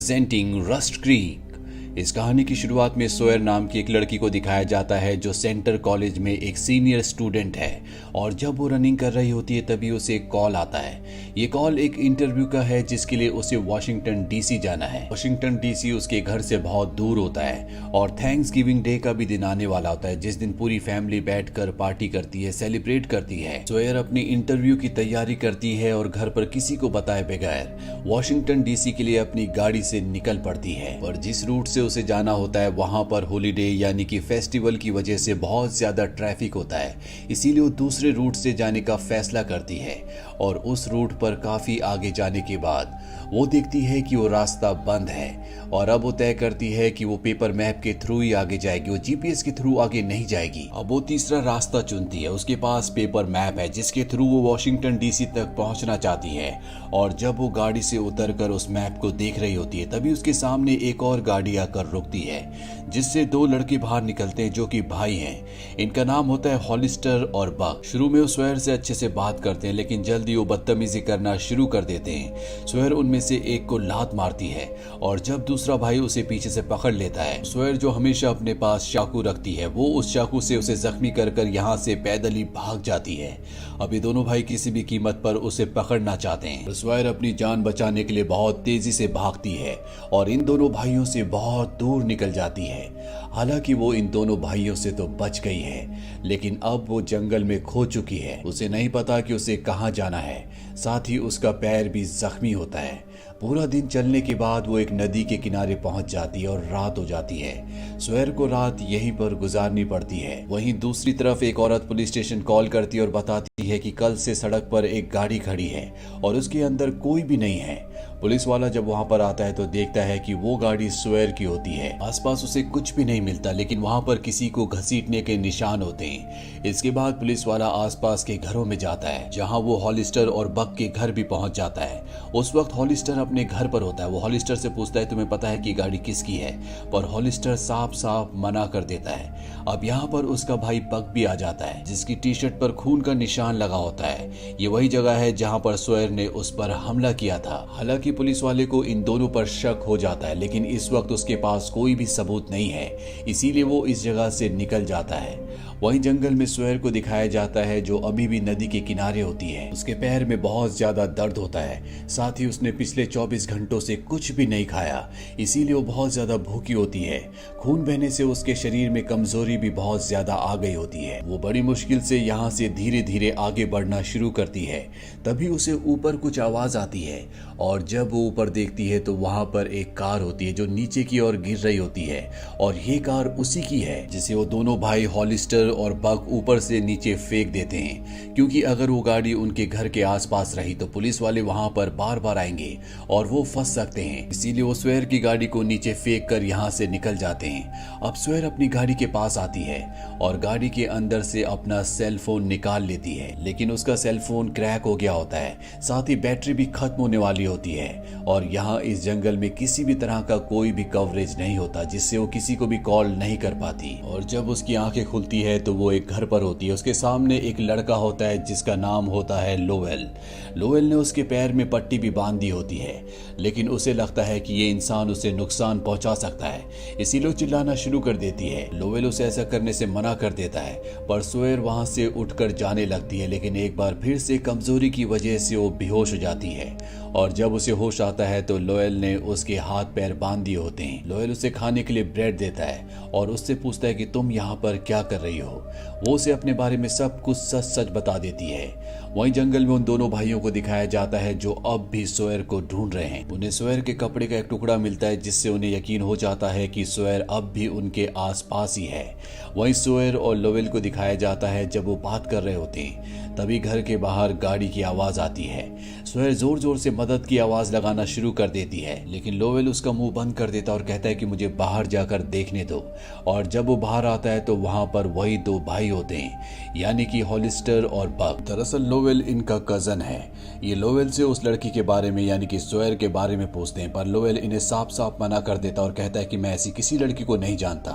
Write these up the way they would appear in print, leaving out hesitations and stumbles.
Presenting rust creek. इस कहानी की शुरुआत में सोयर नाम की एक लड़की को दिखाया जाता है जो सेंटर कॉलेज में एक सीनियर स्टूडेंट है और जब वो रनिंग कर रही होती है तभी उसे एक कॉल आता है। ये कॉल एक इंटरव्यू का है जिसके लिए उसे वॉशिंगटन डीसी जाना है। वॉशिंगटन डीसी उसके घर से बहुत दूर होता है और थैंक्स गिविंग डे का भी दिन आने वाला होता है जिस दिन पूरी फैमिली बैठकर पार्टी करती है, सेलिब्रेट करती है। सोयर अपनी इंटरव्यू की तैयारी करती है और घर पर किसी को बताए बगैर वॉशिंगटन डीसी के लिए अपनी गाड़ी से निकल पड़ती है। और जिस रूट से उसे जाना होता है वहां पर हॉलीडे यानी कि फेस्टिवल की वजह से बहुत ज्यादा ट्रैफिक होता है, इसीलिए वो दूसरे रूट से जाने का फैसला करती है। और उस रूट पर काफी आगे जाने के बाद वो देखती है कि वो रास्ता बंद है और अब वो तय करती है कि वो पेपर मैप के थ्रू ही आगे जाएगी, वो जीपीएस के थ्रू आगे नहीं जाएगी। अब वो तीसरा रास्ता चुनती है। उसके पास पेपर मैप है जिसके थ्रू वो वॉशिंगटन डीसी तक पहुंचना चाहती है। और जब वो गाड़ी से उतरकर उस मैप को देख रही होती है तभी उसके सामने एक और गाड़ी आकर रुकती है जिससे दो लड़के बाहर निकलते हैं जो कि भाई हैं। इनका नाम होता है हॉलिस्टर और बक। शुरू में वो सोयर से अच्छे से बात करते हैं लेकिन जल्दी वो बदतमीजी करना शुरू कर देते हैं। सोयर उनमें से एक को लात मारती है और जब दूसरा भाई उसे पीछे से पकड़ लेता है, सोयर जो हमेशा अपने पास चाकू रखती है वो उस चाकू से उसे जख्मी कर यहाँ से पैदल ही भाग जाती है। अब ये दोनों भाई किसी भी कीमत पर उसे पकड़ना चाहते हैं। सोयर अपनी जान बचाने के लिए बहुत तेजी से भागती है और इन दोनों भाइयों से बहुत दूर निकल जाती है। हालांकि वो इन दोनों भाइयों से तो बच गई है लेकिन अब वो जंगल में खो चुकी है। उसे नहीं पता कि उसे कहाँ जाना है, साथ ही उसका पैर भी जख्मी होता है। पूरा दिन चलने के बाद वो एक नदी के किनारे पहुंच जाती है और रात हो जाती है। सोयर को रात यहीं पर गुजारनी पड़ती है। वहीं दूसरी तरफ एक औरत पुलिस स्टेशन कॉल करती है और बताती है कि कल से सड़क पर एक गाड़ी खड़ी है और उसके अंदर कोई भी नहीं है। पुलिस वाला जब वहां पर आता है तो देखता है कि वो गाड़ी सोयर की होती है। आसपास उसे कुछ भी नहीं मिलता लेकिन वहां पर किसी को घसीटने के निशान होते हैं। इसके बाद पुलिस वाला आसपास के घरों में जाता है जहां वो हॉलिस्टर और बक के घर भी पहुंच जाता है। उस वक्त हॉलिस्टर अपने घर पर होता है। वो हॉलिस्टर से पूछता है तुम्हें पता है कि गाड़ी किसकी है, पर हॉलिस्टर साफ साफ मना कर देता है। अब यहाँ पर उसका भाई बक भी आ जाता है जिसकी टी शर्ट पर खून का निशान लगा होता है। ये वही जगह है जहाँ पर सोयर ने उस पर हमला किया था। हालांकि पुलिस वाले को इन दोनों पर शक हो जाता है लेकिन इस वक्त उसके पास कोई भी सबूत नहीं है, इसीलिए वो इस जगह से निकल जाता है। वहीं जंगल में सोयर को दिखाया जाता है जो अभी भी नदी के किनारे होती है। उसके पैर में बहुत ज्यादा दर्द होता है, साथ ही उसने पिछले 24 घंटों से कुछ भी नहीं खाया, इसीलिए वो बहुत ज्यादा भूखी होती है। खून बहने से उसके शरीर में कमजोरी भी बहुत ज्यादा आ गई होती है। वो बड़ी मुश्किल से यहाँ से धीरे धीरे आगे बढ़ना शुरू करती है। तभी उसे ऊपर कुछ आवाज आती है और जब वो ऊपर देखती है तो वहां पर एक कार होती है जो नीचे की ओर गिर रही होती है और ये कार उसी की है जिसे वो दोनों भाई हॉलिस्टर और बक ऊपर से नीचे फेंक देते हैं। क्योंकि अगर वो गाड़ी उनके घर के आसपास रही तो पुलिस वाले वहां पर बार बार आएंगे और वो फंस सकते हैं, इसीलिए वो सोयर की गाड़ी को नीचे फेंक कर यहाँ से निकल जाते हैं। अब सोयर अपनी गाड़ी के पास आती है और गाड़ी के अंदर से अपना सेल फोन निकाल लेती है लेकिन उसका सेल फोन क्रैक हो गया होता है, साथ ही बैटरी भी खत्म होने वाली होती है। और यहाँ इस जंगल में किसी भी तरह का कोई भी कवरेज नहीं होता जिससे वो किसी को भी कॉल नहीं कर पाती। और जब उसकी आंखें खुलती है तो वो एक घर पर होती है। उसके सामने एक लड़का होता है जिसका नाम होता है लोवेल। लोवेल ने उसके पैर में पट्टी भी बांध दी होती है लेकिन उसे लगता है कि ये इंसान उसे नुकसान पहुंचा सकता है, इसीलिए चिल्लाना शुरू कर देती है। लोवेल उसे ऐसा करने से मना कर देता है पर सोयर वहां से उठकर जाने लगती है लेकिन एक बार फिर से कमजोरी की वजह से वो बेहोश हो जाती है। और जब उसे होश आता है तो लोवेल ने उसके हाथ पैर बांध दिए होते हैं। लोवेल उसे खाने के लिए ब्रेड देता है और उससे पूछता है कि तुम यहाँ पर क्या कर रही हो। वो उसे अपने बारे में सब कुछ सच सच बता देती है। वहीं जंगल में उन दोनों भाइयों को दिखाया जाता है जो अब भी सोयर को ढूंढ रहे हैं। उन्हें सोयर के कपड़े का एक टुकड़ा मिलता है जिससे उन्हें यकीन हो जाता है कि सोयर अब भी उनके आसपास ही है। वहीं सोयर और लोवेल को दिखाया जाता है जब वो बात कर रहे होते हैं तभी घर के बाहर गाड़ी की आवाज आती है। सोयर जोर जोर से मदद की आवाज लगाना शुरू कर देती है लेकिन लोवेल उसका मुंह बंद कर देता और कहता है कि मुझे बाहर जाकर देखने दो। और जब वो बाहर आता है तो वहां पर वही दो भाई होते हैं यानी कि हॉलिस्टर और बक। दरअसल लोवेल इनका कजन है। ये लोवेल से उस लड़की के बारे में यानी कि सोयर के बारे में पूछते हैं पर लोवेल इन्हें साफ साफ मना कर देता और कहता है कि मैं ऐसी किसी लड़की को नहीं जानता।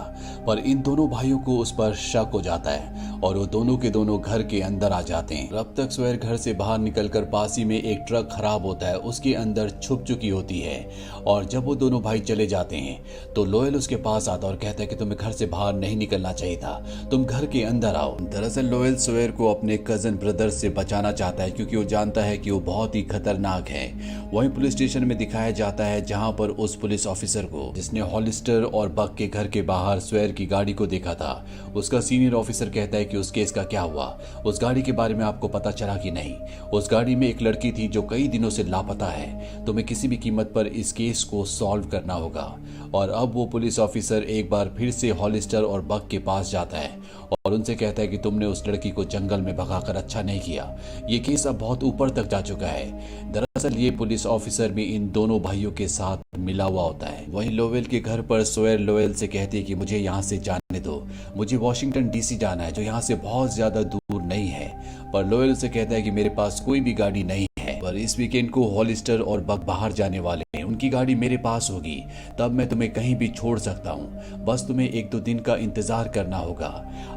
पर इन दोनों भाइयों को उस पर शक हो जाता है और वो दोनों के दोनों घर के अंदर आ जाते हैं। अब तक सोयर घर से बाहर निकलकर पास ही में एक एक ट्रक खराब होता है उसके अंदर छुप चुकी होती है। और जब वो दोनों भाई चले जाते हैं तो लोयल उसके पास आता है और कहता है कि तुम्हें घर से बाहर नहीं निकलना चाहिए था, तुम घर के अंदर आओ। दरअसल लोयल सोयर को अपने कजन ब्रदर से बचाना चाहता है क्योंकि वो जानता है कि वो बहुत ही खतरनाक है। वहीं पुलिस स्टेशन में दिखाया जाता है जहां पर उस पुलिस ऑफिसर को जिसने हॉलिस्टर और बक के घर के बाहर सोयर की गाड़ी को देखा था, उसका सीनियर ऑफिसर कहता है कि उस केस का क्या हुआ, उस गाड़ी के बारे में आपको पता चला कि नहीं। उस गाड़ी में एक लड़की थी जो कई दिनों से लापता है, तुम्हें किसी भी कीमत पर इस केस को सॉल्व करना होगा। और अब वो पुलिस ऑफिसर एक बार फिर से हॉलिस्टर और बक के पास जाता है और उनसे कहता है कि तुमने उस लड़की को जंगल में भगाकर अच्छा नहीं किया, ये केस अब बहुत ऊपर तक जा चुका है। दरअसल ये पुलिस ऑफिसर भी इन दोनों भाइयों के साथ मिला हुआ होता है। वहीं लोवेल के घर पर सोयर लोवेल से कहती है कि मुझे यहाँ से जाने दो, मुझे वॉशिंगटन डीसी जाना है जो यहाँ से बहुत ज्यादा दूर नहीं है। पर लोवेल से कहता है कि मेरे पास कोई भी गाड़ी नहीं है, पर इस वीकेंड को हॉलिस्टर और बक बाहर जाने वाले हैं, उनकी गाड़ी मेरे पास होगी, तब मैं तुम्हें कहीं भी छोड़ सकता हूँ, बस तुम्हें 1-2 दिन का इंतजार करना होगा।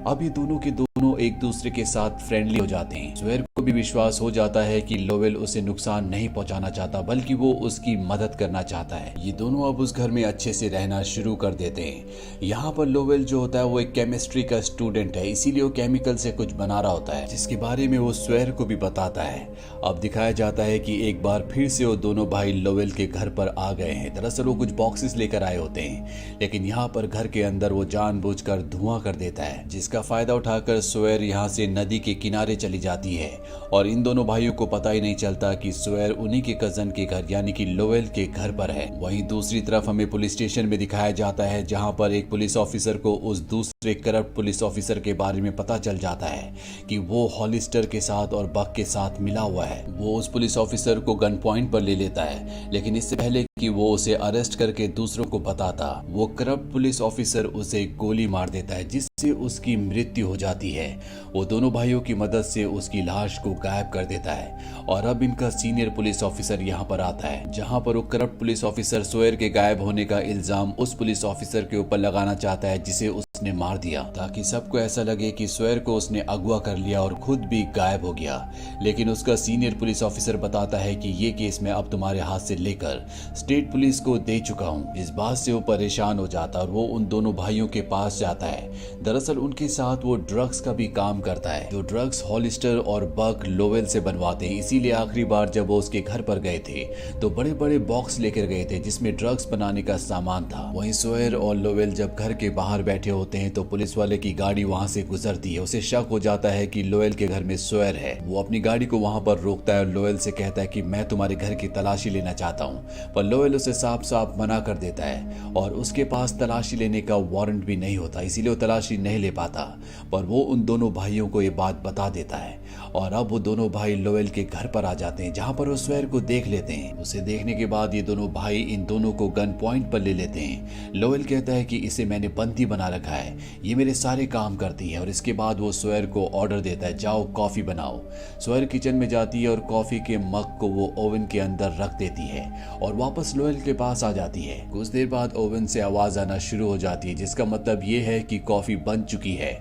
अब ये दोनों के दोनों एक दूसरे के साथ फ्रेंडली हो जाते हैं। सोयर को भी विश्वास हो जाता है कि लोवेल उसे नुकसान नहीं पहुंचाना चाहता बल्कि वो उसकी मदद करना चाहता है। ये दोनों अब उस घर में अच्छे से रहना शुरू कर देते हैं। यहाँ पर लोवेल जो होता है वो एक केमिस्ट्री का स्टूडेंट है, इसीलिए वो केमिकल से कुछ बना रहा होता है जिसके बारे में वो सोयर को भी बताता है। अब दिखाया जाता है कि एक बार फिर से वो दोनों भाई लोवेल के घर पर आ गए हैं। दरअसल वो कुछ बॉक्सेस लेकर आए होते हैं, लेकिन यहाँ पर घर के अंदर वो जानबूझकर धुआं कर देता है, जिसका फायदा उठाकर सोयर यहाँ से नदी के किनारे चली जाती है और इन दोनों भाइयों को पता ही नहीं चलता कि सोयर उन्हीं के कजन के घर यानी कि लोवेल के घर पर है। वहीं दूसरी तरफ हमें पुलिस स्टेशन में दिखाया जाता है जहां पर एक पुलिस ऑफिसर को उस दूसरे करप्ट पुलिस ऑफिसर के बारे में पता चल जाता है कि वो हॉलिस्टर के साथ और बक के साथ मिला हुआ है। वो उस पुलिस ऑफिसर को गन पॉइंट पर ले लेता है, लेकिन इससे पहले कि वो उसे अरेस्ट करके दूसरों को बताता, वो करप्ट पुलिस ऑफिसर उसे गोली मार देता है जिससे उसकी मृत्यु हो जाती है। वो दोनों भाइयों की मदद से उसकी लाश को गायब कर देता है और अब इनका सीनियर पुलिस ऑफिसर यहाँ पर आता है जहाँ पर वो करप्ट पुलिस ऑफिसर सोयर के गायब होने का इल्जाम उस पुलिस ऑफिसर के ऊपर लगाना चाहता है जिसे उसने मार दिया, ताकि सबको ऐसा लगे कि सोयर को उसने अगवा कर लिया और खुद भी गायब हो गया। लेकिन उसका सीनियर पुलिस ऑफिसर बताता है कि ये केस मैं अब तुम्हारे हाथ से लेकर स्टेट पुलिस को दे चुका हूँ। इस बात से वो परेशान हो जाता और वो उन दोनों भाइयों के पास जाता है। दरअसल उनके साथ वो ड्रग्स का भी काम करता है, जो ड्रग्स हॉलिस्टर और बक लोवेल से बनवाते हैं। इसीलिए आखिरी बार जब वो उसके घर पर गए थे तो बड़े बड़े बॉक्स लेकर गए थे जिसमें ड्रग्स बनाने का सामान था। वहीं सोयर और लोवेल जब घर के बाहर बैठे होते हैं तो पुलिस वाले की गाड़ी वहां से गुजरती है। उसे शक हो जाता है कि लोवेल के घर में सोयर है। वो अपनी गाड़ी को वहां पर रोकता है और लोवेल से कहता है कि मैं तुम्हारे घर की तलाशी लेना चाहता हूँ, पर लोवेल उसे साफ साफ मना कर देता है और उसके पास तलाशी लेने का वारंट भी नहीं होता, इसीलिए वो तलाशी नहीं ले पाता। पर वो उन दोनों भाइयों को ये बात बता देता है और अब वो दोनों भाई लोवेल के घर पर आ जाते हैं जहां पर वो सोयर को देख लेते हैं। उसे देखने के बाद ये दोनों भाई इन दोनों को गन पॉइंट पर ले लेते हैं। लोवेल कहता है कि इसे मैंने बंदी बना रखा है, ये मेरे सारे काम करती है। और इसके बाद वो सोयर को ऑर्डर देता है, जाओ कॉफी बनाओ। सोयर किचन में जाती है और कॉफी के मग को वो ओवन के अंदर रख देती है और वापस लोवेल के पास आ जाती है। कुछ देर बाद ओवन से आवाज आना शुरू हो जाती है जिसका मतलब ये है कि कॉफी बन चुकी है।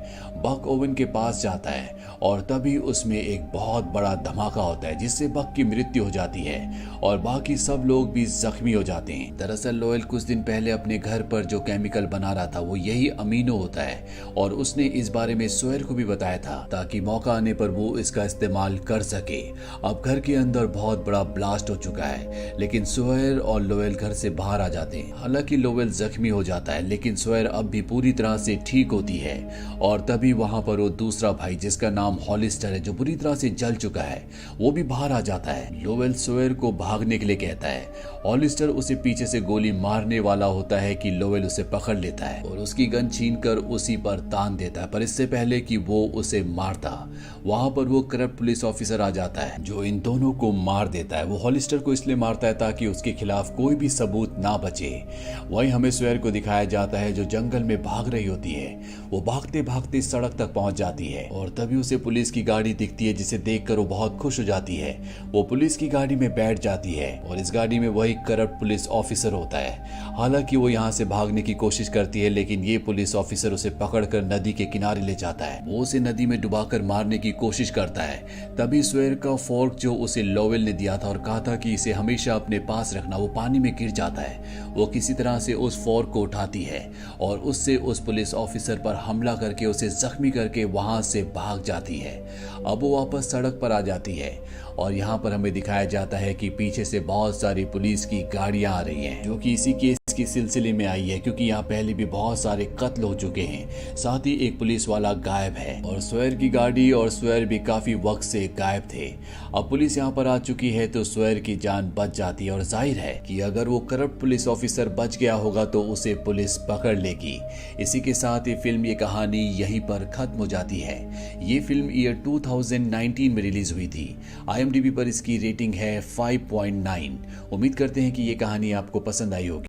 बक ओवन के पास जाता है और तभी उसमें एक बहुत बड़ा धमाका होता है जिससे बक की मृत्यु हो जाती है और बाकी सब लोग भी जख्मी हो जाते हैं। दरअसल लोवेल कुछ दिन पहले अपने घर पर जो केमिकल बना रहा था वो यही अमीनो होता है और उसने इस बारे में सोयर को भी बताया था ताकि मौका आने पर वो इसका इस्तेमाल कर सके। अब घर के अंदर बहुत बड़ा ब्लास्ट हो चुका है, लेकिन सोयर और लोवेल घर से बाहर आ जाते हैं। हालांकि लोवेल जख्मी हो जाता है लेकिन सोयर अब भी पूरी तरह से ठीक होती है और तभी वहां पर वो दूसरा भाई जिसका नाम हॉलिस्टर है, जो बुरी तरह से जल चुका है, वो भी बाहर आ जाता है। लोवेल सोयर को भागने के लिए कहता है। हॉलिस्टर उसे पीछे से गोली मारने वाला होता है कि लोवेल उसे पकड़ लेता है और उसकी गन छीनकर उसी पर तान देता है। पर इससे पहले कि वो उसे मारता, वहां पर वो करप्ट पुलिस ऑफिसर आ जाता है जो इन दोनों को मार देता है। वो हॉलिस्टर को इसलिए मारता है ताकि उसके खिलाफ कोई भी सबूत ना बचे। वहीं हमें सोयर को दिखाया जाता है जो जंगल में भाग रही होती है। वो भागते भागते सड़क तक पहुंच जाती है और तभी उसे पुलिस की गाड़ी दिखती दिखती है जिसे देखकर वो बहुत खुश हो जाती है। वो पुलिस की गाड़ी में बैठ जाती है और इस गाड़ी में वही करप्ट पुलिस ऑफिसर होता है। हालांकि वो यहाँ से भागने की कोशिश करती है, लेकिन ये पुलिस ऑफिसर उसे पकड़कर नदी के किनारे ले जाता है। वो उसे नदी में डुबाकर मारने की कोशिश करता है। तभी सोयर का फोर्क जो उसे लोवेल ने दिया था और कहा था कि इसे हमेशा अपने पास रखना, वो पानी में गिर जाता है। वो किसी तरह से उस फोर्क को उठाती है और उससे उस पुलिस ऑफिसर पर हमला करके उसे जख्मी करके वहां से भाग जाती है। अब वो वापस सड़क पर आ जाती है और यहाँ पर हमें दिखाया जाता है कि पीछे से बहुत सारी पुलिस की गाड़ियां आ रही हैं, जो कि इसी केस के सिलसिले में आई है, क्योंकि यहाँ पहले भी बहुत सारे कत्ल हो चुके हैं। साथ ही एक पुलिस वाला गायब है और सोयर की गाड़ी और सोयर भी काफी वक्त से गायब थे। अब पुलिस यहाँ पर आ चुकी है तो सोयर की जान बच जाती है और जाहिर है कि अगर वो करप्ट पुलिस ऑफिसर बच गया होगा तो उसे पुलिस पकड़ लेगी। इसी के साथ ये फिल्म, ये कहानी यहीं पर खत्म हो जाती है। ये फिल्म ईयर 2019 में रिलीज हुई थी। IMDb पर इसकी रेटिंग है 5.9। उम्मीद करते हैं कि ये कहानी आपको पसंद आई होगी।